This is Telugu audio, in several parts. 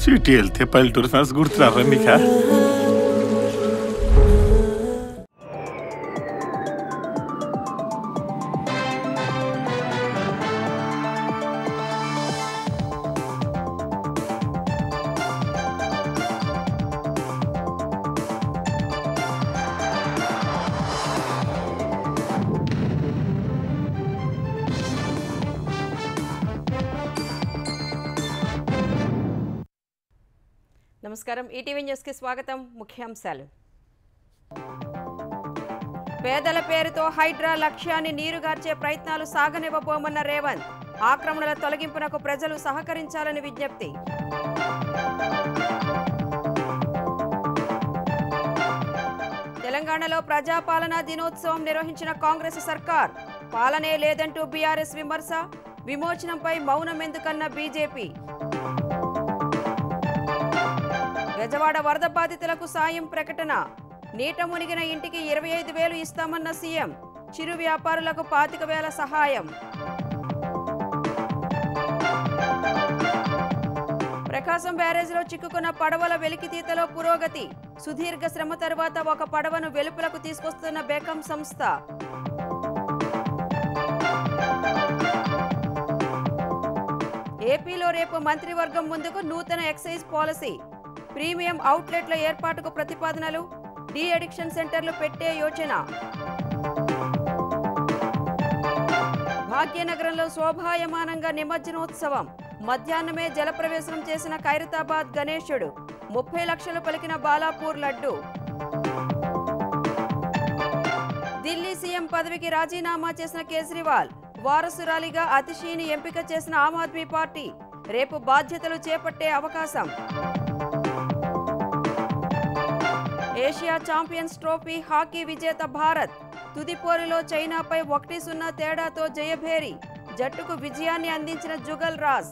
సిటీ వెళ్తే పల్లెటూరు ఫ్రెండ్స్ గుర్తురారా నీకా? నమస్కారం, ఈటీవీ న్యూస్ కి స్వాగతం. ముఖ్యాంశాలు: పేదల పేరుతో హైడ్రా లక్ష్యాన్ని నీరుగార్చే ప్రయత్నాలు సాగనివ్వబోమన్న రేవంత్. ఆక్రమణల తొలగింపునకు ప్రజలు సహకరించాలని విజ్ఞప్తి. తెలంగాణలో ప్రజాపాలనా దినోత్సవం నిర్వహించిన కాంగ్రెస్ సర్కార్. పాలనే లేదంటూ బీఆర్ఎస్ విమర్శ. విమోచనంపై మౌనం ఎందుకన్న బీజేపీ. గజవాడ వరద బాధితులకు సాయం ప్రకటన. నీట మునిగిన ఇంటికి 25,000 ఇస్తామన్న సీఎం. చిరు వ్యాపారులకు 25,000 సహాయం. ప్రకాశం బ్యారేజ్లో చిక్కుకున్న పడవల వెలికితీతలో పురోగతి. సుదీర్ఘ శ్రమ తర్వాత ఒక పడవను వెలుపలకు తీసుకొస్తున్న బెకం సంస్థ. ఏపీలో రేపు మంత్రివర్గం ముందుకు నూతన ఎక్సైజ్ పాలసీ. ప్రీమియం అవుట్లెట్ల ఏర్పాటుకు ప్రతిపాదనలు. డీ అడిక్షన్ సెంటర్లు పెట్టే యోచన. భాగ్యనగరంలో శోభాయమానంగా నిమజ్జనోత్సవం. మధ్యాహ్నమే జలప్రవేశం చేసిన ఖైరతాబాద్ గణేశుడు. 30 లక్షలు పలికిన బాలాపూర్ లడ్డు. ఢిల్లీ సీఎం పదవికి రాజీనామా చేసిన కేజ్రీవాల్. వారసురాలిగా అతిషిని ఎంపిక చేసిన ఆమ్ ఆద్మీ పార్టీ. రేపు బాధ్యతలు చేపట్టే అవకాశం. ఏషియా ఛాంపియన్స్ ట్రోఫీ హాకీ విజేత భారత్. తుది పోరులో చైనాపై 1-0 తేడాతో జయభేరి. జట్టుకు విజయాన్ని అందించిన జుగల్ రాజ్.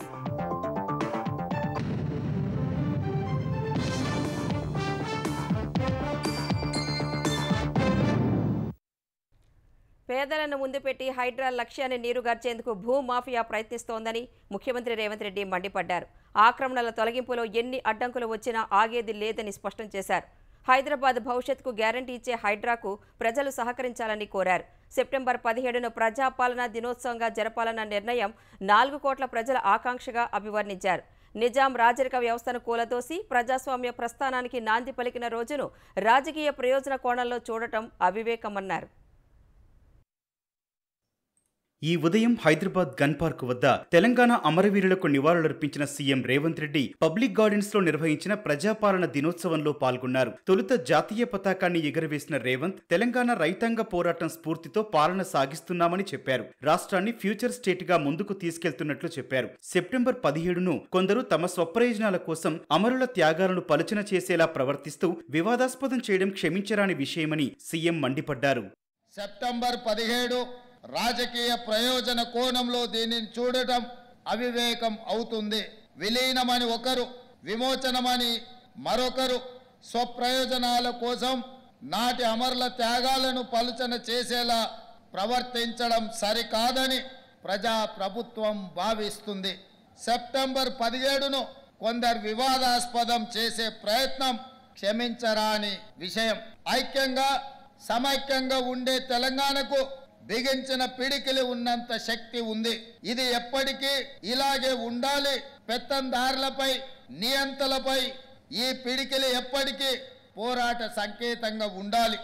పేదలను ముందు పెట్టి హైడ్రా లక్ష్యాన్ని నీరుగార్చేందుకు భూమాఫియా ప్రయత్నిస్తోందని ముఖ్యమంత్రి రేవంత్ రెడ్డి మండిపడ్డారు. ఆక్రమణల తొలగింపులో ఎన్ని అడ్డంకులు వచ్చినా ఆగేది లేదని స్పష్టం చేశారు. హైదరాబాద్ భవిష్యత్తుకు గ్యారంటీ ఇచ్చే హైడ్రాకు ప్రజలు సహకరించాలని కోరారు. సెప్టెంబర్ 17న ప్రజాపాలనా దినోత్సవంగా జరపాలన్న నిర్ణయం 4 కోట్ల ప్రజల ఆకాంక్షగా అభివర్ణించారు. నిజాం రాజరిక వ్యవస్థను కూలదోసి ప్రజాస్వామ్య ప్రస్థానానికి నాంది పలికిన రోజును రాజకీయ ప్రయోజన కోణంలో చూడటం అవివేకమన్నారు. ఈ ఉదయం హైదరాబాద్ గన్ పార్క్ వద్ద తెలంగాణ అమరవీరులకు నివాళులర్పించిన CM Revanth Reddy public gardens లో నిర్వహించిన ప్రజాపాలన దినోత్సవంలో పాల్గొన్నారు. తొలుత జాతీయ పతాకాన్ని ఎగురవేసిన రేవంత్ తెలంగాణ రైతాంగ పోరాటం స్ఫూర్తితో పాలన సాగిస్తున్నామని చెప్పారు. రాష్ట్రాన్ని ఫ్యూచర్ స్టేట్ గా ముందుకు తీసుకెళ్తున్నట్లు చెప్పారు. సెప్టెంబర్ 17ను కొందరు తమ స్వప్రయోజనాల కోసం అమరుల త్యాగాలను పలుచన చేసేలా ప్రవర్తిస్తూ వివాదాస్పదం చేయడం క్షమించరాని విషయమని సీఎం మండిపడ్డారు. సెప్టెంబర్ 17 రాజకీయ ప్రయోజన కోణంలో దీనిని చూడటం అవివేకం అవుతుంది. విలీనమని ఒకరు, విమోచనమని మరొకరు స్వప్రయోజనాల కోసం నాటి అమరుల త్యాగాలను పలుచన చేసేలా ప్రవర్తించడం సరికాదని ప్రజాప్రభుత్వం భావిస్తుంది. సెప్టెంబర్ 17ను కొందరు వివాదాస్పదం చేసే ప్రయత్నం క్షమించరాని విషయం. ఐక్యంగా సమైక్యంగా ఉండే తెలంగాణకు బిగించిన పిడికిలి ఉన్నంత శక్తి ఉంది. ఇది ఎప్పటికీ ఇలాగే ఉండాలి. పెత్తందారులపై, నియంతలపై ఈ పిడికిలి ఎప్పటికీ పోరాట సంకేతంగా ఉండాలి.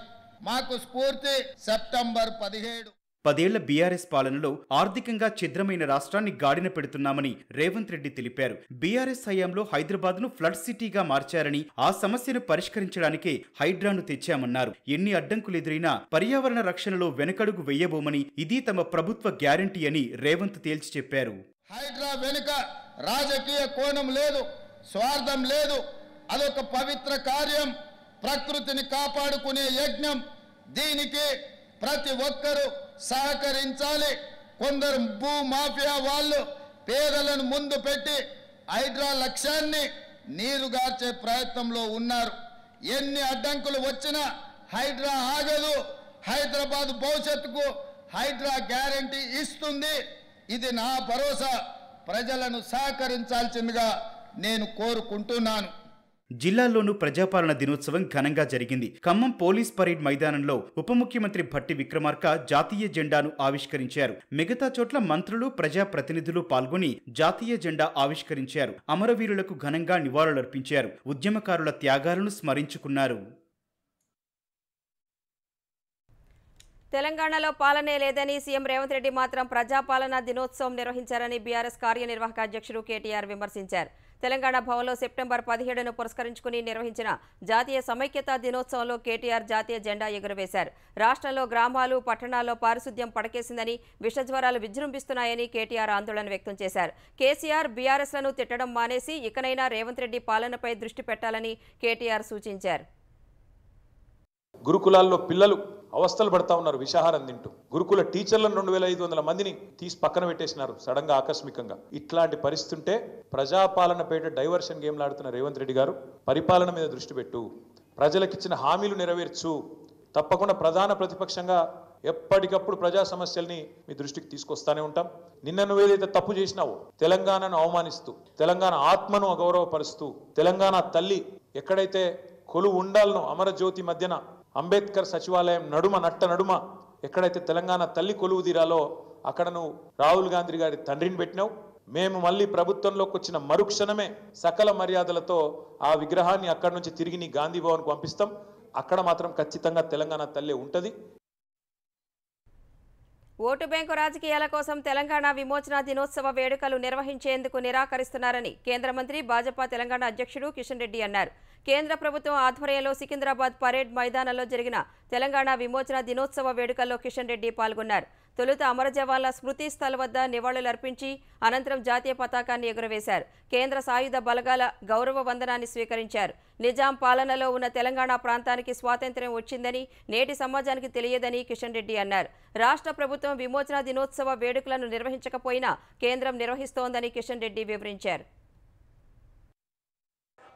మాకు స్ఫూర్తి సెప్టెంబర్ 17. 10 ఏళ్ల బీఆర్ఎస్ పాలనలో ఆర్థికంగా ఛిద్రమైన రాష్ట్రాన్ని గాడిన పెడుతున్నామని రేవంత్ రెడ్డి తెలిపారు. బీఆర్ఎస్ హయాంలో హైదరాబాద్ ను ఫ్లడ్ సిటీగా మార్చారని, ఆ సమస్యను పరిష్కరించడానికే హైడ్రాను తెచ్చామన్నారు. ఎన్ని అడ్డంకులు ఎదురైనా పర్యావరణ రక్షణలో వెనకడుగు వెయ్యబోమని, ఇది తమ ప్రభుత్వ గ్యారంటీ అని రేవంత్ తేల్చి చెప్పారు. హైడ్రా వెనుక రాజకీయ కోణం లేదు, స్వార్థం లేదు. అదొక పవిత్ర కార్యం, ప్రకృతిని కాపాడుకునే యజ్ఞం. దీనికి ప్రతి ఒక్కరూ సహకరించాలి. కొందరు భూమాఫియా వాళ్ళు పేదలను ముందు పెట్టి హైడ్రా లక్ష్యాన్ని నీరుగార్చే ప్రయత్నంలో ఉన్నారు. ఎన్ని అడ్డంకులు వచ్చినా హైడ్రా ఆగదు. హైదరాబాద్ భవిష్యత్తుకు హైడ్రా గ్యారంటీ ఇస్తుంది. ఇది నా భరోసా. ప్రజలను సహకరించాల్సిందిగా నేను కోరుకుంటున్నాను. జిల్లాల్లోనూ ప్రజాపాలన దినోత్సవం ఘనంగా జరిగింది. ఖమ్మం పోలీస్ పరేడ్ మైదానంలో ఉప ముఖ్యమంత్రి భట్టి విక్రమార్క జాతీయ జెండాను ఆవిష్కరించారు. మిగతా చోట్ల మంత్రులు, ప్రజాప్రతినిధులు పాల్గొని జాతీయ జెండా ఆవిష్కరించారు. అమరవీరులకు ఘనంగా నివాళులర్పించారు. ఉద్యమకారుల త్యాగాలను స్మరించుకున్నారు. తెలంగాణలో పాలనే లేదని సీఎం రేవంత్ రెడ్డి మాత్రం ప్రజాపాలన దినోత్సవం నిర్వహించారని బీఆర్ఎస్ కార్యనిర్వాహక అధ్యక్షుడు కేటీఆర్ విమర్శించారు. తెలంగాణ భవన్లో సెప్టెంబర్ 17ను పురస్కరించుకుని నిర్వహించిన జాతీయ సమైక్యతా దినోత్సవంలో కేటీఆర్ జాతీయ జెండా ఎగురవేశారు. రాష్ట్రంలో గ్రామాలు, పట్టణాల్లో పారిశుద్ధ్యం పడకేసిందని, విషజ్వరాలు విజృంభిస్తున్నాయని కేటీఆర్ ఆందోళన వ్యక్తం చేశారు. కేసీఆర్, బీఆర్ఎస్లను తిట్టడం మానేసి ఇకనైనా రేవంత్ రెడ్డి పాలనపై దృష్టి పెట్టాలని కేటీఆర్ సూచించారు. గురుకులాల్లో పిల్లలు అవస్థలు పడతా ఉన్నారు విషాహారం తింటూ. గురుకుల టీచర్లను 2500 మందిని తీసి పక్కన పెట్టేసినారు సడన్గా ఆకస్మికంగా. ఇట్లాంటి పరిస్థితి ఉంటే ప్రజాపాలన పేట డైవర్షన్ గేమ్లు ఆడుతున్న రేవంత్ రెడ్డి గారు పరిపాలన మీద దృష్టి పెట్టు, ప్రజలకిచ్చిన హామీలు నెరవేర్చు, తప్పకుండా ప్రధాన ప్రతిపక్షంగా ఎప్పటికప్పుడు ప్రజా సమస్యల్ని మీ దృష్టికి తీసుకొస్తానే ఉంటాం. నిన్న నువ్వేదైతే తప్పు చేసినావో, తెలంగాణను అవమానిస్తూ, తెలంగాణ ఆత్మను అగౌరవపరుస్తూ, తెలంగాణ తల్లి ఎక్కడైతే కొలువు ఉండాలనో అమరజ్యోతి మధ్యన అంబేద్కర్ సచివాలయం నట్ట నడుమ ఎక్కడైతే తెలంగాణ తల్లి కొలువు తీరాలో అక్కడ నువ్వు రాహుల్ గాంధీ గారి తండ్రిని పెట్టినావు. మేము మళ్ళీ ప్రభుత్వంలోకి వచ్చిన మరుక్షణమే సకల మర్యాదలతో ఆ విగ్రహాన్ని అక్కడి నుంచి తిరిగి నీ గాంధీ భవన్కు పంపిస్తాం. అక్కడ మాత్రం ఖచ్చితంగా తెలంగాణ తల్లి ఉంటుంది. ఓటు బ్యాంకు రాజకీయాల కోసం తెలంగాణ విమోచన దినోత్సవ వేడుకలు నిర్వహించేందుకు నిరాకరిస్తున్నారని కేంద్ర మంత్రి, భాజపా తెలంగాణ అధ్యక్షుడు కిషన్ రెడ్డి అన్నారు. కేంద్ర ప్రభుత్వం ఆధ్వర్యంలో సికింద్రాబాద్ పరేడ్ మైదానంలో జరిగిన తెలంగాణ విమోచన దినోత్సవ వేడుకల్లో కిషన్ రెడ్డి పాల్గొన్నారు. తొలుత అమర జవాన్ల స్మృతి స్థల్ వద్ద నివాళులర్పించి అనంతరం జాతీయ పతాకాన్ని ఎగురవేశారు. కేంద్ర సాయుధ బలగాల గౌరవ వందనాన్ని స్వీకరించారు. నిజాం పాలనలో ఉన్న తెలంగాణ ప్రాంతానికి స్వాతంత్ర్యం వచ్చిందని, నేటి సమాజానికి తెలియదని కిషన్ రెడ్డి అన్నారు. రాష్ట్ర ప్రభుత్వం విమోచన దినోత్సవ వేడుకలను నిర్వహించకపోయినా కేంద్రం నిర్వహిస్తోందని కిషన్ రెడ్డి వివరించారు.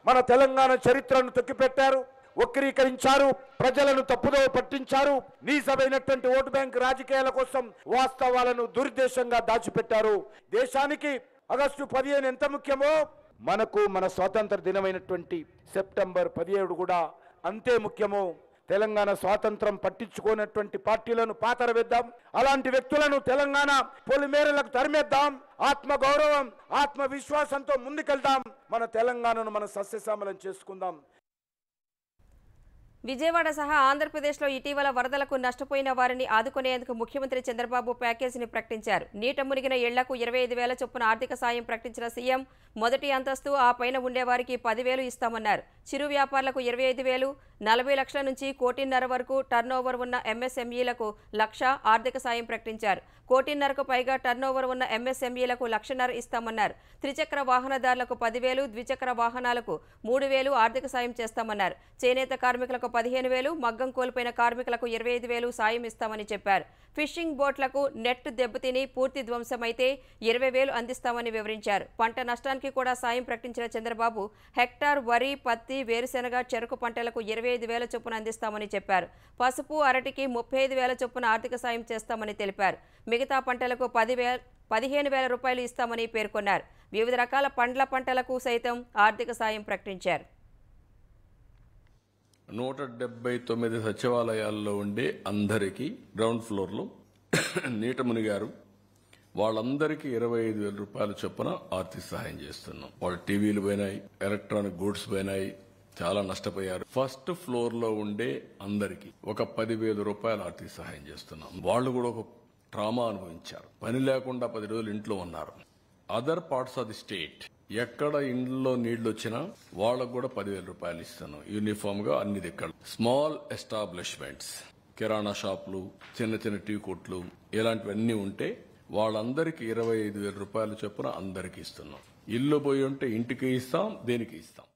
మన తెలంగాణ చరిత్రను తొక్కిపెట్టారు, వక్రీకరించారు, ప్రజలను తప్పుదో పట్టించారు. నీచమైనటువంటి ఓటు బ్యాంక్ రాజకీయాల కోసం వాస్తవాలను దురుద్దేశంగా దాచిపెట్టారు. దేశానికి ఆగస్టు 15 ఎంత ముఖ్యమో మనకు మన స్వాతంత్ర దినమైనటువంటి సెప్టెంబర్ 17 కూడా అంతే ముఖ్యమో. తెలంగాణ స్వాతంత్రం పట్టించుకోనటువంటి పార్టీలను పాతరవేద్దాం. అలాంటి వ్యక్తులను తెలంగాణ పొలిమేరలకు తరిమేద్దాం. ఆత్మ గౌరవం, ఆత్మవిశ్వాసంతో ముందుకెళ్దాం. మన తెలంగాణను మనం సస్యశ్యామలం చేసుకుందాం. విజయవాడ సహా ఆంధ్రప్రదేశ్లో ఇటీవల వరదలకు నష్టపోయిన వారిని ఆదుకునేందుకు ముఖ్యమంత్రి చంద్రబాబు ప్యాకేజీని ప్రకటించారు. నీట మునిగిన ఇళ్లకు 25,000 చొప్పున ఆర్థిక సాయం ప్రకటించిన సీఎం మొదటి అంతస్తు, ఆ పైన ఉండేవారికి 10,000 ఇస్తామన్నారు. చిరు వ్యాపారులకు 25,000, 40 లక్షల నుంచి 1,50,00,000 వరకు టర్నోవర్ ఉన్న ఎంఎస్ఎంఈలకు 1,00,000 ఆర్థిక సాయం ప్రకటించారు. 1,50,00,000కు పైగా టర్నోవర్ ఉన్న ఎంఎస్ఎంఈలకు 1,50,000 ఇస్తామన్నారు. త్రిచక్ర వాహనదారులకు 10,000, ద్విచక్ర వాహనాలకు 3,000 ఆర్థిక సాయం చేస్తామన్నారు. చేనేత కార్మికులకు 15,000, మగ్గం కోల్పోయిన కార్మికులకు 25,000 సాయం ఇస్తామని చెప్పారు. ఫిషింగ్ బోట్లకు నెట్ దెబ్బతిని పూర్తి ధ్వంసమైతే 20,000 అందిస్తామని వివరించారు. పంట నష్టానికి కూడా సాయం ప్రకటించిన చంద్రబాబు హెక్టార్ వరి, పత్తి, వేరుశెనగ, చెరకు పంటలకు 25,000 చొప్పున అందిస్తామని చెప్పారు. పసుపు, అరటికి 35,000 చొప్పున ఆర్థిక సాయం చేస్తామని తెలిపారు. మిగతా పంటలకు 15,000 రూపాయలు ఇస్తామని పేర్కొన్నారు. వివిధ రకాల పండ్ల పంటలకు సైతం ఆర్థిక సాయం ప్రకటించారు. 179 సచివాలయాల్లో ఉండే అందరికీ గ్రౌండ్ ఫ్లోర్లో నీట మునిగారు. వాళ్ళందరికీ 25,000 రూపాయల చొప్పున ఆర్థిక సహాయం చేస్తున్నాం. వాళ్ళ టీవీలు పోయినాయి, ఎలక్ట్రానిక్ గూడ్స్ పోయినాయి, చాలా నష్టపోయారు. ఫస్ట్ ఫ్లోర్ లో ఉండే అందరికీ ఒక 10,000 రూపాయల ఆర్థిక సహాయం చేస్తున్నాం. వాళ్ళు కూడా ఒక ట్రామా అనుభవించారు. పని లేకుండా 10 రోజులు ఇంట్లో ఉన్నారు. Other parts of the state ఎక్కడ ఇంట్లో నీళ్లు వచ్చినా వాళ్ళకు కూడా 10,000 రూపాయలు ఇస్తున్నాం. యూనిఫామ్ గా అన్ని దిక్కలు. స్మాల్ ఎస్టాబ్లిష్మెంట్స్, కిరాణా షాపులు, చిన్న చిన్న టీ కొట్లు, ఇలాంటివన్నీ ఉంటే వాళ్ళందరికీ 25,000 రూపాయలు చొప్పున అందరికి ఇస్తున్నాం. ఇల్లు పోయి ఉంటే ఇంటికి ఇస్తాం, దేనికి ఇస్తాం.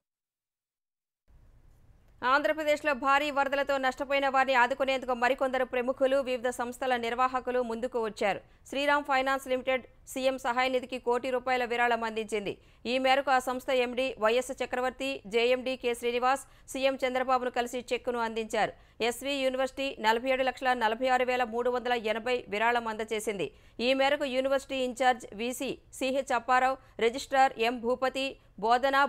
ఆంధ్రప్రదేశ్లో భారీ వరదలతో నష్టపోయిన వారిని ఆదుకునేందుకు మరికొందరు ప్రముఖులు, వివిధ సంస్థల నిర్వాహకులు ముందుకు వచ్చారు. శ్రీరామ్ ఫైనాన్స్ లిమిటెడ్, సీఎం సహాయ నిధికి ₹1 కోటి విరాళం అందించింది. ఈ మేరకు ఆ సంస్థ ఎండీ వైఎస్ చక్రవర్తి, జేఎండీ కె శ్రీనివాస్ సీఎం చంద్రబాబును కలిసి చెక్కును అందించారు. ఎస్వి యూనివర్సిటీ 47,46,380 విరాళం అందజేసింది. ఈ మేరకు university incharge VC CH Apparao, registrar M Bhupathi,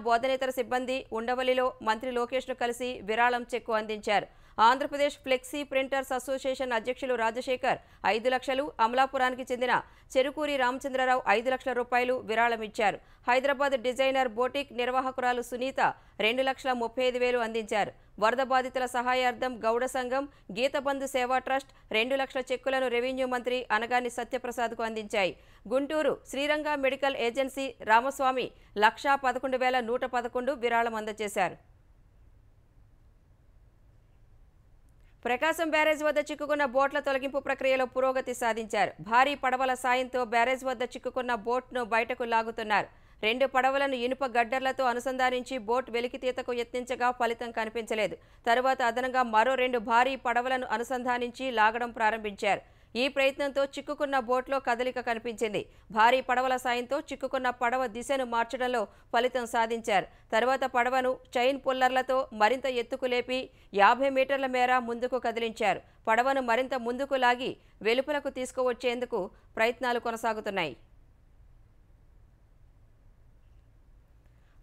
బోధనేతర సిబ్బంది ఉండవల్లిలో మంత్రి లోకేష్ను కలిసి విరాళం చెక్కు అందించారు. ఆంధ్రప్రదేశ్ ఫ్లెక్సీ ప్రింటర్స్ అసోసియేషన్ అధ్యక్షులు రాజశేఖర్ 5 లక్షలు, అమలాపురానికి చెందిన చెరుకూరి రామచంద్రరావు 5 లక్షల రూపాయలు విరాళం ఇచ్చారు. హైదరాబాద్ డిజైనర్ బోటిక్ నిర్వాహకురాలు సునీత 2,35,000 అందించారు. వరద బాధితుల సహాయార్థం గౌడ సంఘం, గీతబంధు సేవా ట్రస్ట్ 2 లక్షల చెక్కులను రెవెన్యూ మంత్రి అనగాని సత్యప్రసాద్కు అందించాయి. గుంటూరు శ్రీరంగ మెడికల్ ఏజెన్సీ రామస్వామి 1,11,111 విరాళం అందజేశారు. ప్రకాశం బ్యారేజ్ వద్ద చిక్కుకున్న బోట్ల తొలగింపు ప్రక్రియలో పురోగతి సాధించారు. భారీ పడవల సాయంతో బ్యారేజ్ వద్ద చిక్కుకున్న బోట్ను బయటకు లాగుతున్నారు. 2 పడవలను ఇనుప గడ్డర్లతో అనుసంధానించి బోట్ వెలికితీతకు యత్నించగా ఫలితం కనిపించలేదు. తరువాత అదనంగా మరో 2 భారీ పడవలను అనుసంధానించి లాగడం ప్రారంభించారు. ఈ ప్రయత్నంతో చిక్కుకున్న బోట్లో కదలిక కనిపించింది. భారీ పడవల సాయంతో చిక్కుకున్న పడవ దిశను మార్చడంలో ఫలితం సాధించారు. తర్వాత పడవను చైన్ పుల్లర్లతో మరింత ఎత్తుకు లేపి 50 మీటర్ల మేర ముందుకు కదిలించారు. పడవను మరింత ముందుకు లాగి వెలుపలకు తీసుకువచ్చేందుకు ప్రయత్నాలు కొనసాగుతున్నాయి.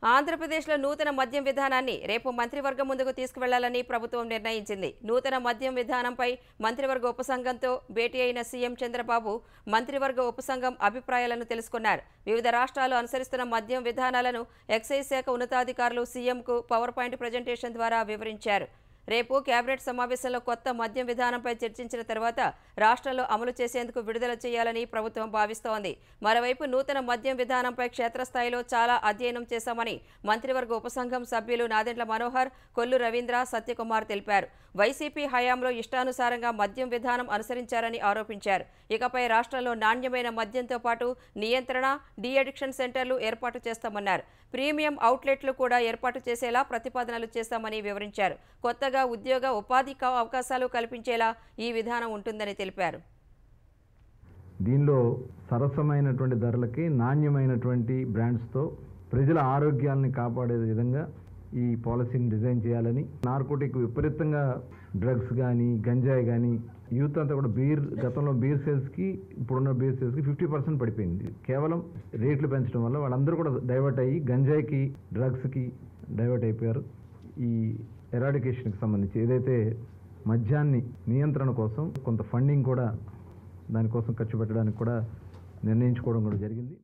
ఆంధ్రప్రదేశ్లో నూతన మద్యం విధానాన్ని రేపు మంత్రివర్గం ముందుకు తీసుకువెళ్లాలని ప్రభుత్వం నిర్ణయించింది. నూతన మద్యం విధానంపై మంత్రివర్గ ఉపసంఘంతో భేటీ అయిన సీఎం చంద్రబాబు మంత్రివర్గ ఉపసంఘం అభిప్రాయాలను తెలుసుకున్నారు. వివిధ రాష్ట్రాలు అనుసరిస్తున్న మద్యం విధానాలను ఎక్సైజ్ శాఖ ఉన్నతాధికారులు సీఎంకు పవర్ పాయింట్ ప్రజెంటేషన్ ద్వారా వివరించారు. రేపు కేబినెట్ సమావేశంలో కొత్త మద్యం విధానంపై చర్చించిన తర్వాత రాష్ట్రంలో అమలు చేసేందుకు విడుదల చేయాలని ప్రభుత్వం భావిస్తోంది. మరోవైపు నూతన మద్యం విధానంపై క్షేత్రస్థాయిలో చాలా అధ్యయనం చేశామని మంత్రివర్గ ఉపసంఘం సభ్యులు నాదెండ్ల మనోహర్, కొల్లు రవీంద్ర, సత్యకుమార్ తెలిపారు. వైసీపీ హయాంలో ఇష్టానుసారంగా మద్యం విధానం అనుసరించారని ఆరోపించారు. ఇకపై రాష్ట్రంలో నాణ్యమైన మద్యంతో పాటు నియంత్రణ, డీ అడిక్షన్ సెంటర్లు ఏర్పాటు చేస్తామన్నారు. ప్రీమియం అవుట్లెట్లు కూడా ఏర్పాటు చేసేలా ప్రతిపాదనలు చేస్తామని వివరించారు. కొత్తగా ఉద్యోగ, ఉపాధి అవకాశాలు కల్పించేలా ఈ విధానం ఉంటుందని తెలిపారు. దీనిలో సరసమైనటువంటి ధరలకి నాణ్యమైనటువంటి బ్రాండ్స్తో ప్రజల ఆరోగ్యాలను కాపాడే విధంగా ఈ పాలసీని డిజైన్ చేయాలని, నార్కోటిక్ విపరీతంగా డ్రగ్స్ కానీ గంజాయి కానీ యూత్ అంతా కూడా గతంలో బీర్ సేల్స్కి ఇప్పుడున్న బీర్ సేల్స్కి 50% పడిపోయింది. కేవలం రేట్లు పెంచడం వల్ల వాళ్ళందరూ కూడా డైవర్ట్ అయ్యి గంజాయికి, డ్రగ్స్కి డైవర్ట్ అయిపోయారు. ఈ ఎరాడికేషన్కి సంబంధించి ఏదైతే మద్యాన్ని నియంత్రణ కోసం కొంత ఫండింగ్ కూడా దానికోసం ఖర్చు పెట్టడానికి కూడా నిర్ణయించుకోవడం కూడా జరిగింది.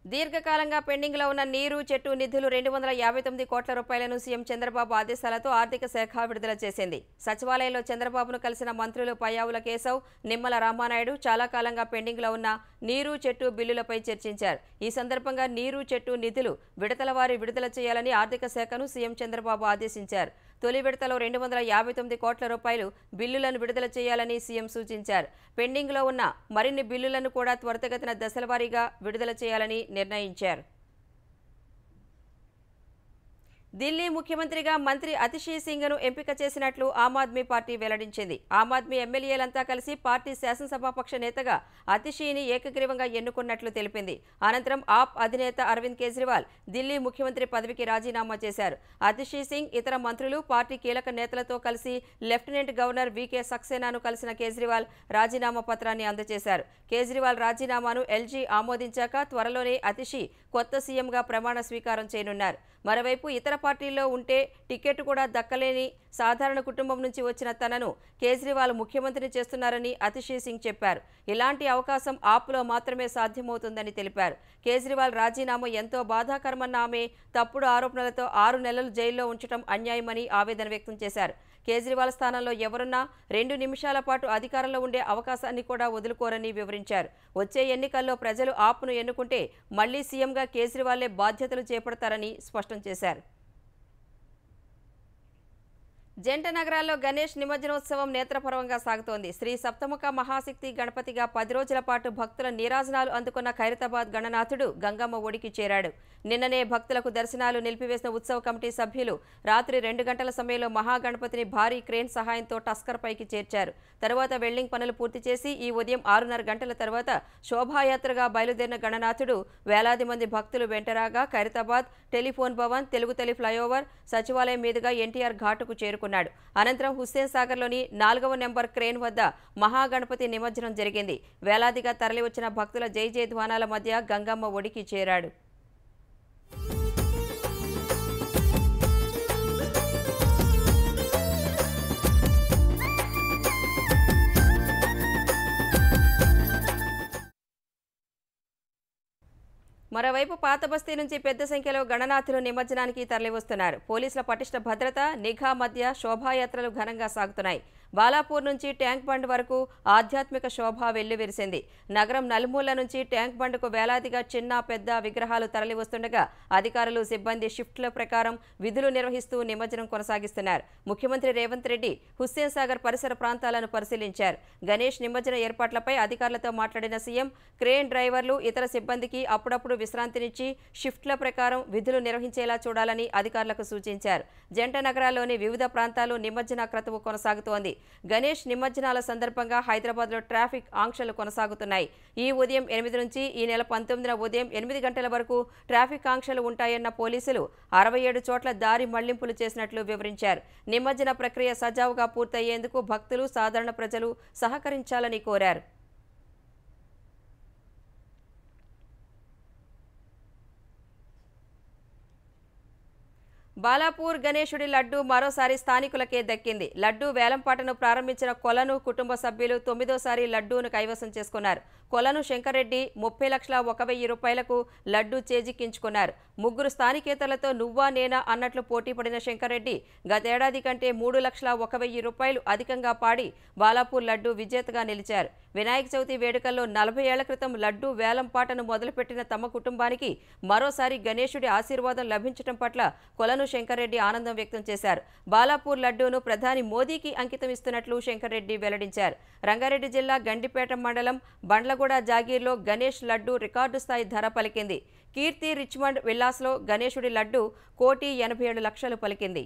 దీర్ఘకాలంగా పెండింగ్లో ఉన్న నీరు, చెట్టు నిధులు 259 కోట్ల రూపాయలను సీఎం చంద్రబాబు ఆదేశాలతో ఆర్థిక శాఖ విడుదల చేసింది. సచివాలయంలో చంద్రబాబును కలిసిన మంత్రులు పయ్యావుల కేశవ్, నిమ్మల రామానాయుడు చాలా కాలంగా పెండింగ్లో ఉన్న నీరు, చెట్టు బిల్లులపై చర్చించారు. ఈ సందర్భంగా నీరు, చెట్టు నిధులు విడతలవారీ విడుదల చేయాలని ఆర్థిక శాఖను సీఎం చంద్రబాబు ఆదేశించారు. తొలి విడతలో 259 కోట్ల రూపాయలు బిల్లులను విడుదల చేయాలని సీఎం సూచించారు. పెండింగ్లో ఉన్న మరిన్ని బిల్లులను కూడా త్వరితగతిన దశలవారీగా విడుదల చేయాలని నిర్ణయించారు. ఢిల్లీ ముఖ్యమంత్రిగా మంత్రి అతిషీ సింగ్ను ఎంపిక చేసినట్లు ఆమ్ ఆద్మీ పార్టీ వెల్లడించింది. ఆమ్ ఆద్మీ ఎమ్మెల్యేలంతా కలిసి పార్టీ శాసనసభాపక్ష నేతగా అతిషీని ఏకగ్రీవంగా ఎన్నుకున్నట్లు తెలిపింది. అనంతరం ఆప్ అధినేత అరవింద్ కేజ్రీవాల్ ఢిల్లీ ముఖ్యమంత్రి పదవికి రాజీనామా చేశారు. అతిషీ సింగ్ ఇతర మంత్రులు, పార్టీ కీలక నేతలతో కలిసి లెఫ్టినెంట్ గవర్నర్ వీకే సక్సేనాను కలిసిన కేజ్రీవాల్ రాజీనామా పత్రాన్ని అందజేశారు. కేజ్రీవాల్ రాజీనామాను ఎల్జీ ఆమోదించాక త్వరలోనే అతిషీ కొత్త సీఎంగా ప్రమాణ స్వీకారం చేయనున్నారు. మరోవైపు ఇతర పార్టీల్లో ఉంటే టికెట్ కూడా దక్కలేని సాధారణ కుటుంబం నుంచి వచ్చిన తనను కేజ్రీవాల్ ముఖ్యమంత్రిని చేస్తున్నారని అతిషీ సింగ్ చెప్పారు. ఇలాంటి అవకాశం ఆప్లో మాత్రమే సాధ్యమవుతుందని తెలిపారు. కేజ్రీవాల్ రాజీనామా ఎంతో బాధాకరమన్న ఆమె తప్పుడు ఆరోపణలతో 6 నెలలు జైల్లో ఉంచడం అన్యాయమని ఆవేదన వ్యక్తం చేశారు. కేజ్రీవాల్ స్థానంలో ఎవరున్నా 2 నిమిషాల పాటు అధికారంలో ఉండే అవకాశాన్ని కూడా వదులుకోరని వివరించారు. వచ్చే ఎన్నికల్లో ప్రజలు ఆప్ను ఎన్నుకుంటే మళ్లీ సీఎంగా కేజ్రీవాల్లే బాధ్యతలు చేపడతారని స్పష్టం చేశారు. జంట నగరాల్లో గణేష్ నిమజ్జనోత్సవం నేత్రపర్వంగా సాగుతోంది. శ్రీ సప్తముఖ మహాశక్తి గణపతిగా 10 రోజుల పాటు భక్తుల నీరాజనాలు అందుకున్న ఖైరతాబాద్ గణనాథుడు గంగమ్మ ఒడికి చేరాడు. నిన్ననే భక్తులకు దర్శనాలు నిలిపివేసిన ఉత్సవ కమిటీ సభ్యులు రాత్రి 2 గంటల సమయంలో మహాగణపతిని భారీ క్రేన్ సహాయంతో టస్కర్ పైకి చేర్చారు. తరువాత వెల్డింగ్ పనులు పూర్తి చేసి ఈ ఉదయం 6:30 గంటల తర్వాత శోభాయాత్రగా బయలుదేరిన గణనాథుడు వేలాది మంది భక్తులు వెంటరాగా ఖైరతాబాద్, టెలిఫోన్ భవన్, తెలుగుతల్లి ఫ్లైఓవర్, సచివాలయం మీదుగా ఎన్టీఆర్ ఘాటుకు చేరుకున్నాడు. అనంతరం హుస్సేన్ సాగర్లోని 4వ నెంబర్ క్రేన్ వద్ద మహాగణపతి నిమజ్జనం జరిగింది. వేలాదిగా తరలివచ్చిన భక్తుల జై జై ధ్వానాల మధ్య గంగమ్మ ఒడికి చేరాడు. మరోవైపు పాత బస్తీ నుంచి పెద్ద సంఖ్యలో గణనాథులు నిమజ్జనానికి తరలివస్తున్నారు. పోలీసుల పటిష్ట భద్రత, నిఘా మధ్య శోభాయాత్రలు ఘనంగా సాగుతున్నాయి. బాలాపూర్ నుంచి ట్యాంక్ బండ్ వరకు ఆధ్యాత్మిక శోభ వెల్లువిరిసింది. నగరం నలుమూల నుంచి ట్యాంక్ బండ్కు వేలాదిగా చిన్న పెద్ద విగ్రహాలు తరలివస్తుండగా అధికారులు, సిబ్బంది షిఫ్ట్ల ప్రకారం విధులు నిర్వహిస్తూ నిమజ్జనం కొనసాగిస్తున్నారు. ముఖ్యమంత్రి రేవంత్ రెడ్డి హుస్సేన్ సాగర్ పరిసర ప్రాంతాలను పరిశీలించారు. గణేష్ నిమజ్జన ఏర్పాట్లపై అధికారులతో మాట్లాడిన సీఎం క్రేన్ డ్రైవర్లు, ఇతర సిబ్బందికి అప్పుడప్పుడు విశ్రాంతినిచ్చి షిఫ్ట్ల ప్రకారం విధులు నిర్వహించేలా చూడాలని అధికారులకు సూచించారు. జంట నగరాల్లోని వివిధ ప్రాంతాలు నిమజ్జన క్రతువు కొనసాగుతోంది. గణేష్ నిమజ్జనాల సందర్భంగా హైదరాబాద్లో ట్రాఫిక్ ఆంక్షలు కొనసాగుతున్నాయి. ఈ ఉదయం 8 నుంచి ఈ నెల 19న ఉదయం 8 గంటల వరకు ట్రాఫిక్ ఆంక్షలు ఉంటాయన్న పోలీసులు 67 చోట్ల దారి మళ్లింపులు చేసినట్లు వివరించారు. నిమజ్జన ప్రక్రియ సజావుగా పూర్తయ్యేందుకు భక్తులు, సాధారణ ప్రజలు సహకరించాలని కోరారు. బాలాపూర్ గణేశుడి లడ్డు మరోసారి స్థానికులకే దక్కింది. లడ్డు వేలంపాటను ప్రారంభించిన కొలను కుటుంబ సభ్యులు 9వ లడ్డూను కైవసం చేసుకున్నారు. కొలను శంకర్రెడ్డి 30,01,000 రూపాయలకు లడ్డు చేజిక్కించుకున్నారు. 3 స్థానికేతరులతో నువ్వా నేనా అన్నట్లు పోటీ పడిన శంకర్రెడ్డి గతేడాది కంటే 3,01,000 రూపాయలు అధికంగా పాడి బాలాపూర్ లడ్డు విజేతగా నిలిచారు. వినాయక చవితి వేడుకల్లో 40 ఏళ్ల క్రితం లడ్డు వేలంపాటను మొదలుపెట్టిన తమ కుటుంబానికి మరోసారి గణేశుడి ఆశీర్వాదం లభించడం పట్ల కొలను శంకర్రెడ్డి ఆనందం వ్యక్తం చేశారు. బాలాపూర్ లడ్డూను ప్రధాని మోదీకి అంకితం ఇస్తున్నట్లు శంకర్రెడ్డి వెల్లడించారు. రంగారెడ్డి జిల్లా గండిపేట మండలం బండ్లగూడ జాగీర్లో గణేష్ లడ్డు రికార్డు స్థాయి ధర పలికింది. కీర్తి రిచ్మండ్ విల్లాస్లో గణేశుడి లడ్డు 1,87,00,000 పలికింది.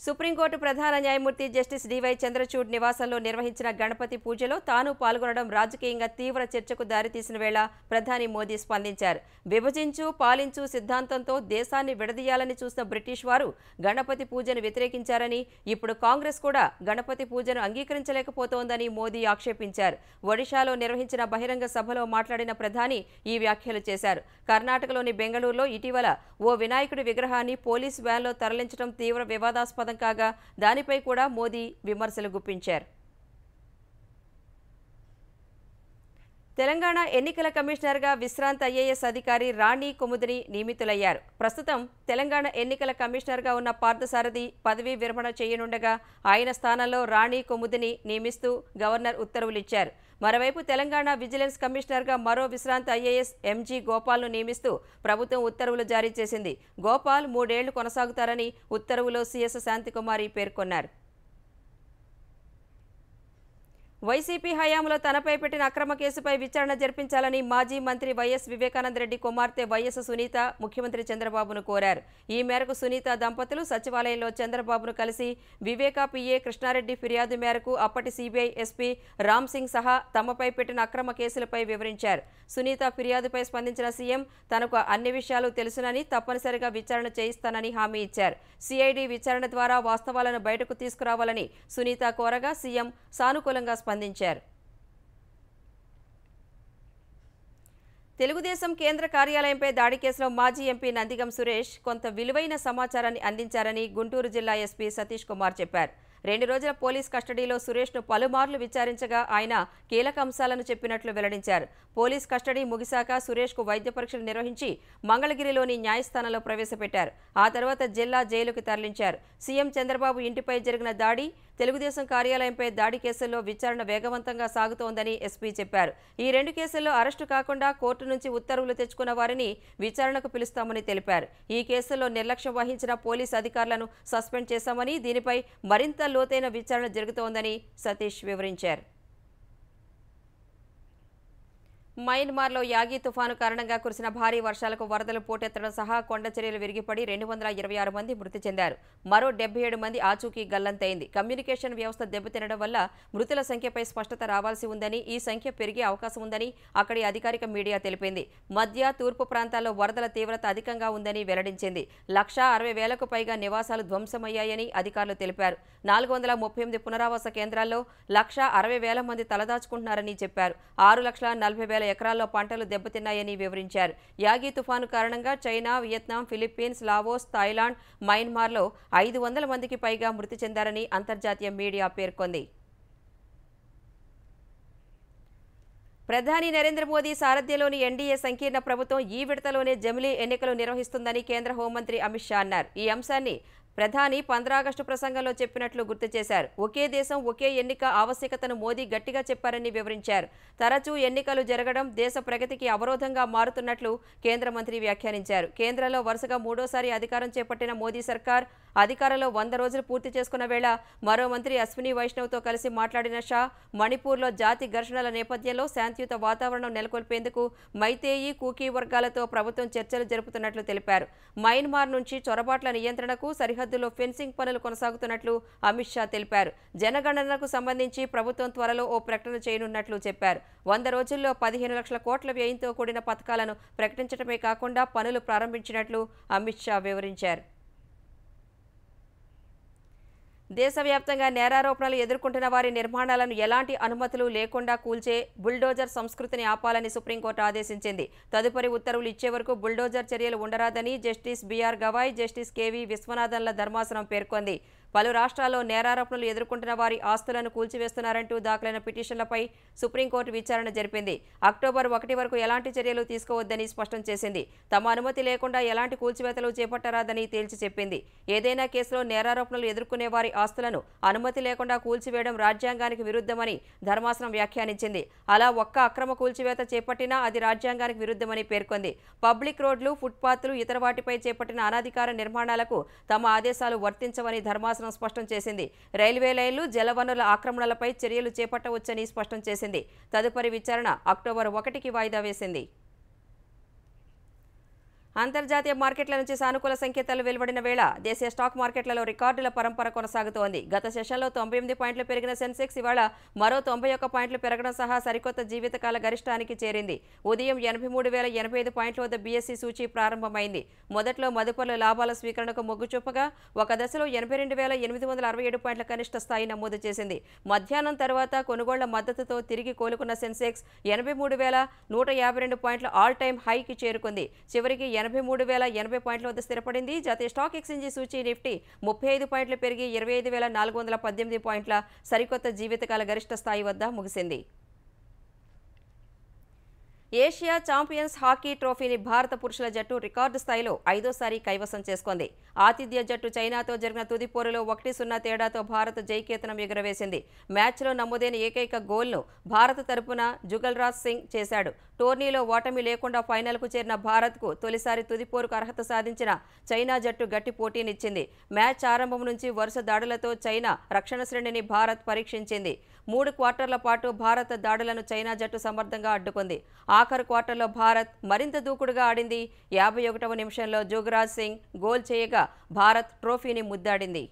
సుప్రీంకోర్టు ప్రధాన న్యాయమూర్తి జస్టిస్ డివై చంద్రచూడ్ నివాసంలో నిర్వహించిన గణపతి పూజలో తాను పాల్గొనడం రాజకీయంగా తీవ్ర చర్చకు దారితీసిన వేళ ప్రధాని మోదీ స్పందించారు. విభజించు పాలించు సిద్ధాంతంతో దేశాన్ని విడదీయాలని చూసిన బ్రిటిష్ వారు గణపతి పూజను వ్యతిరేకించారని, ఇప్పుడు కాంగ్రెస్ కూడా గణపతి పూజను అంగీకరించలేకపోతోందని మోదీ ఆక్షేపించారు. ఒడిశాలో నిర్వహించిన బహిరంగ సభలో మాట్లాడిన ప్రధాని ఈ వ్యాఖ్యలు చేశారు. కర్ణాటకలోని బెంగళూరులో ఇటీవల ఓ వినాయకుడి విగ్రహాన్ని పోలీసు వ్యాన్లో తరలించడం తీవ్ర వివాదాస్పదం కాగా దానిపై కూడా మోదీ విమర్శలు గుప్పించారు. తెలంగాణ ఎన్నికల కమిషనర్గా విశ్రాంత ఐఏఎస్ అధికారి రాణి కుముదిని నియమితులయ్యారు. ప్రస్తుతం తెలంగాణ ఎన్నికల కమిషనర్గా ఉన్న పార్థసారథి పదవీ విరమణ చేయనుండగా ఆయన స్థానంలో రాణి కుముదిని నియమిస్తూ గవర్నర్ ఉత్తర్వులిచ్చారు. మరోవైపు తెలంగాణ విజిలెన్స్ కమిషనర్గా మరో విశ్రాంత ఐఏఎస్ ఎంజీ గోపాల్ను నియమిస్తూ ప్రభుత్వం ఉత్తర్వులు జారీ చేసింది. గోపాల్ 3 ఏళ్లు కొనసాగుతారని ఉత్తర్వులో సీఎస్ శాంతికుమారి పేర్కొన్నారు. వైసీపీ హయాంలో తనపై పెట్టిన అక్రమ కేసుపై విచారణ జరిపించాలని మాజీ మంత్రి వైఎస్ వివేకానందరెడ్డి కుమార్తె వైఎస్ సునీత ముఖ్యమంత్రి చంద్రబాబును కోరారు. ఈ మేరకు సునీత దంపతులు సచివాలయంలో చంద్రబాబును కలిసి వివేకా పిఏ కృష్ణారెడ్డి ఫిర్యాదు మేరకు అప్పటి సిబిఐ ఎస్పీ రామ్ సింగ్ సహా తమపై పెట్టిన అక్రమ కేసులపై వివరించారు. సునీత ఫిర్యాదుపై స్పందించిన సీఎం తనకు అన్ని విషయాలు తెలుసునని, తప్పనిసరిగా విచారణ చేయిస్తానని హామీ ఇచ్చారు. సిఐడి విచారణ ద్వారా వాస్తవాలను బయటకు తీసుకురావాలని సునీత కోరగా సీఎం సానుకూలంగా స్పందించారు. తెలుగుదేశం కేంద్ర కార్యాలయంపై దాడి కేసులో మాజీ ఎంపీ నందిగం సురేష్ కొంత విలువైన సమాచారాన్ని అందించారని గుంటూరు జిల్లా ఎస్పీ సతీష్ కుమార్ చెప్పారు. 2 రోజుల పోలీస్ కస్టడీలో సురేష్ను పలుమార్లు విచారించగా ఆయన కీలక అంశాలను చెప్పినట్లు వెల్లడించారు. పోలీస్ కస్టడీ ముగిశాక సురేష్కు వైద్య పరీక్షలు నిర్వహించి మంగళగిరిలోని న్యాయస్థానంలో ప్రవేశపెట్టారు. ఆ తర్వాత జిల్లా జైలుకు తరలించారు. సీఎం చంద్రబాబు ఇంటిపై జరిగిన దాడి, తెలుగుదేశం కార్యాలయంపై దాడి కేసుల్లో విచారణ వేగవంతంగా సాగుతోందని ఎస్పీ చెప్పారు. ఈ 2 కేసుల్లో అరెస్టు కాకుండా కోర్టు నుంచి ఉత్తర్వులు తెచ్చుకున్న వారిని విచారణకు పిలుస్తామని తెలిపారు. ఈ కేసుల్లో నిర్లక్ష్యం వహించిన పోలీసు అధికారులను సస్పెండ్ చేశామని, దీనిపై మరింత లోతైన విచారణ జరుగుతోందని సతీష్ వివరించారు. మయన్మార్లో యాగి తుఫాను కారణంగా కురిసిన భారీ వర్షాలకు వరదలు పోటెత్తడం సహా కొండ చర్యలు విరిగిపడి 226 మంది మృతి చెందారు. మరో 77 మంది ఆచూకీ గల్లంతైంది. కమ్యూనికేషన్ వ్యవస్థ దెబ్బతినడం వల్ల మృతుల సంఖ్యపై స్పష్టత రావాల్సి ఉందని, ఈ సంఖ్య పెరిగే అవకాశం ఉందని అక్కడి అధికారిక మీడియా తెలిపింది. మధ్య, తూర్పు ప్రాంతాల్లో వరదల తీవ్రత అధికంగా ఉందని వెల్లడించింది. 1,60,000కు పైగా నివాసాలు ధ్వంసమయ్యాయని అధికారులు తెలిపారు. 438 పునరావాస కేంద్రాల్లో 1,60,000 మంది తలదాచుకుంటున్నారని చెప్పారు. 6,40,000 ఎకరాల్లో పంటలు దెబ్బతిన్నాయని వివరించారు. యాగి తుఫాను కారణంగా China, Vietnam, Philippines, Laos, Thailand, మయన్మార్లో 500 మందికి పైగా మృతి చెందారని అంతర్జాతీయ మీడియా పేర్కొంది. ప్రధాని నరేంద్ర మోదీ సారథ్యంలోని ఎన్డీఏ సంకీర్ణ ప్రభుత్వం ఈ విడతలోనే జమిలీ ఎన్నికలు నిర్వహిస్తుందని కేంద్ర హోంమంత్రి అమిత్ షా అన్నారు. ఈ అంశాన్ని ప్రధాని 15 ఆగస్టు ప్రసంగంలో చెప్పినట్లు గుర్తు చేశారు. ఒకే దేశం ఒకే ఎన్నిక ఆవశ్యకతను మోదీ గట్టిగా చెప్పారని వివరించారు. తరచూ ఎన్నికలు జరగడం దేశ ప్రగతికి అవరోధంగా మారుతున్నట్లు కేంద్ర మంత్రి వ్యాఖ్యానించారు. కేంద్రంలో వరుసగా 3వ అధికారం చేపట్టిన మోదీ సర్కార్ అధికారంలో 100 రోజులు పూర్తి చేసుకున్న వేళ మరో మంత్రి అశ్విని వైష్ణవ్తో కలిసి మాట్లాడిన షా మణిపూర్లో జాతి ఘర్షణల నేపథ్యంలో శాంతియుత వాతావరణం నెలకొల్పేందుకు మైతేయి, కూకీ వర్గాలతో ప్రభుత్వం చర్చలు జరుపుతున్నట్లు తెలిపారు. మయన్మార్ నుంచి చొరబాట్ల నియంత్రణకు సరిహద్దులో ఫెన్సింగ్ పనులు కొనసాగుతున్నట్లు అమిత్ షా తెలిపారు. జనగణనకు సంబంధించి ప్రభుత్వం త్వరలో ఓ ప్రకటన చేయనున్నట్లు చెప్పారు. 100 రోజుల్లో 15 లక్షల కోట్ల వ్యయంతో కూడిన పథకాలను ప్రకటించడమే కాకుండా పనులు ప్రారంభించినట్లు అమిత్ షా వివరించారు. దేశవ్యాప్తంగా నేరారోపణలు ఎదుర్కొంటున్న వారి నిర్మాణాలను ఎలాంటి అనుమతులు లేకుండా కూల్చే బుల్డోజర్ సంస్కృతిని ఆపాలని సుప్రీంకోర్టు ఆదేశించింది. తదుపరి ఉత్తర్వులు ఇచ్చే వరకు బుల్డోజర్ చర్యలు ఉండరాదని justice BR Gavai, justice KV విశ్వనాథన్ల ధర్మాసనం పేర్కొంది. పలు రాష్ట్రాల్లో నేరారోపణలు ఎదుర్కొంటున్న వారి ఆస్తులను కూల్చివేస్తున్నారంటూ దాఖలైన పిటిషన్లపై సుప్రీంకోర్టు విచారణ జరిపింది. అక్టోబర్ 1 వరకు ఎలాంటి చర్యలు తీసుకోవద్దని స్పష్టం చేసింది. తమ అనుమతి లేకుండా ఎలాంటి కూల్చివేతలు చేపట్టరాదని తేల్చి చెప్పింది. ఏదైనా కేసులో నేరారోపణలు ఎదుర్కొనే వారి ఆస్తులను అనుమతి లేకుండా కూల్చివేయడం రాజ్యాంగానికి విరుద్ధమని ధర్మాసనం వ్యాఖ్యానించింది. అలా ఒక్క అక్రమ కూల్చివేత చేపట్టినా అది రాజ్యాంగానికి విరుద్ధమని పేర్కొంది. పబ్లిక్ రోడ్లు, ఫుట్పాత్లు, ఇతర వాటిపై చేపట్టిన అనధికార నిర్మాణాలకు తమ ఆదేశాలు వర్తించవని ధర్మాసనం స్పష్టం చేసింది. రైల్వే లైన్లు, జలవనరుల ఆక్రమణలపై చర్యలు చేపట్టవచ్చని స్పష్టం చేసింది. తదుపరి విచారణ అక్టోబర్ 1కి వాయిదా వేసింది. అంతర్జాతీయ మార్కెట్ల నుంచి సానుకూల సంకేతాలు వెలువడిన వేళ దేశీయ స్టాక్ మార్కెట్లలో రికార్డుల పరంపర కొనసాగుతోంది. గత సెషన్లో 98 పాయింట్లు పెరిగిన సెన్సెక్స్ ఇవాళ మరో 91 పాయింట్లు పెరగడం సహా సరికొత్త జీవితకాల గరిష్టానికి చేరింది. ఉదయం 83,085 పాయింట్ల వద్ద బీఎస్సీ సూచీ ప్రారంభమైంది. మొదట్లో మదుపర్ల లాభాల స్వీకరణకు మొగ్గు చూపగా ఒక దశలో 82,867 పాయింట్ల కనిష్ట స్థాయి నమోదు చేసింది. మధ్యాహ్నం తర్వాత కొనుగోళ్ల మద్దతుతో తిరిగి కోలుకున్న సెన్సెక్స్ 83,152 పాయింట్ల ఆల్ టైమ్ హైకి చేరుకుంది. చివరికి 83,080 పాయింట్ల వద్ద స్థిరపడింది. జాతీయ స్టాక్ ఎక్స్చేంజి సూచీ నిఫ్టీ 35 పాయింట్లు పెరిగి 25,418 పాయింట్ల సరికొత్త జీవితకాల గరిష్ట స్థాయి వద్ద ముగిసింది. ఏషియా ఛాంపియన్స్ హాకీ ట్రోఫీని భారత పురుషుల జట్టు రికార్డు స్థాయిలో 5వ కైవసం చేసుకుంది. ఆతిథ్య జట్టు చైనాతో జరిగిన తుది పోరులో 1-0 తేడాతో భారత్ జయకేతనం ఎగురవేసింది. మ్యాచ్లో నమోదైన ఏకైక గోల్ను భారత తరపున జుగల్రాజ్ సింగ్ చేశాడు. టోర్నీలో ఓటమి లేకుండా ఫైనల్కు చేరిన భారత్కు తొలిసారి తుది పోరుకు అర్హత సాధించిన చైనా జట్టు గట్టి పోటీనిచ్చింది. మ్యాచ్ ఆరంభం నుంచి వరుస దాడులతో చైనా రక్షణ శ్రేణిని భారత్ పరీక్షించింది. 3 క్వార్టర్ల పాటు భారత దాడులను చైనా జట్టు సమర్థంగా అడ్డుకుంది. ఆఖరు క్వార్టర్లో భారత్ మరింత దూకుడుగా ఆడింది. 51వ నిమిషంలో జుగరాజ్ సింగ్ గోల్ చేయగా భారత్ ట్రోఫీని ముద్దాడింది.